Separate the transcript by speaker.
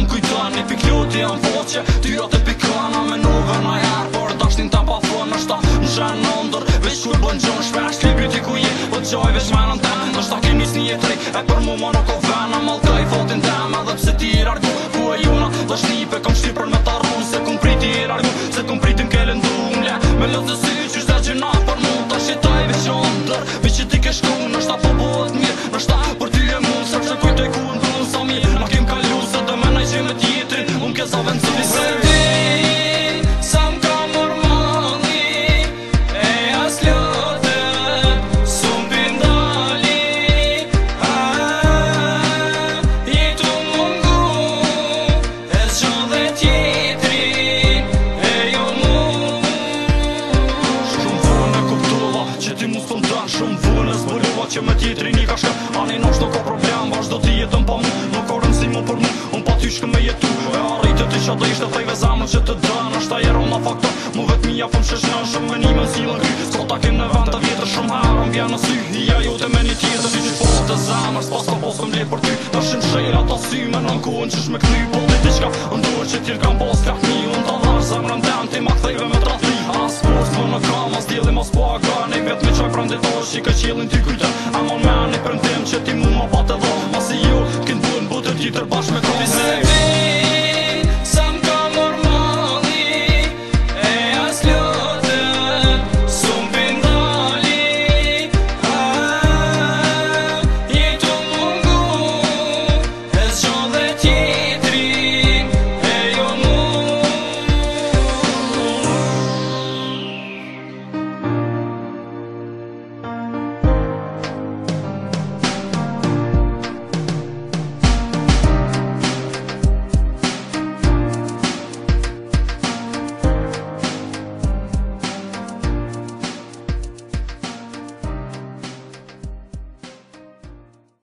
Speaker 1: më kujton një pikloti jam foqe tyrat e pikana me nove na her por dashnin ta pa thonë është ta në shenë ndër veç kur bën gjon shpesh libri ti ku je po gjoj veç menën tem është ta ke nis një jetri e për mu ma nuk o vena malka i fotin tem edhe pse ti i rargu ku e juna dhe shnipe kom shtir për me ta run se kom priti i rargu se kom pritin ke lëndu mle me lëtë sy qysh dhe gjina për mu ta shitoj veç ndër veç që ti ke shku nështë ta po bëhet mirë nështë ta për ty e mu se pse kujtoj ku në dhun sa mirë ma kem kalu se dhe me naj që me tjetrin unë ke sa vendsoni se shumë vullë zbulova që me tjetri një ka shka ani nosh nuk ka problem vazhdo ti jetën pa mu nuk ka rëndësi mu për mu unë pa ty shkë me jetu e arritë ti që të ishte thejve zamën që të dënë është ta jeron na faktor mu vetë mija po më sheshnë shumë venime s'ilën kry s'ko ta kem në vend të vjetër shumë herën vjen në sy hija jote me një tjetër si që po të zemër s'pas ka posë më le për ty ta shim shejra ta sy me në kohën që shme kry po dhe ti qka ndurë që tjirë kam pas lakmi unë ta dhash zemrën tem ti ma kthejve me tratli as pos më në kam as djeli mas po agane vet me qaj pranditor që ka qilin ty kujtën amon me anë i prëndim që ti mu ma pat e dho ma si ju kënë bunë butër tjitër bashkë me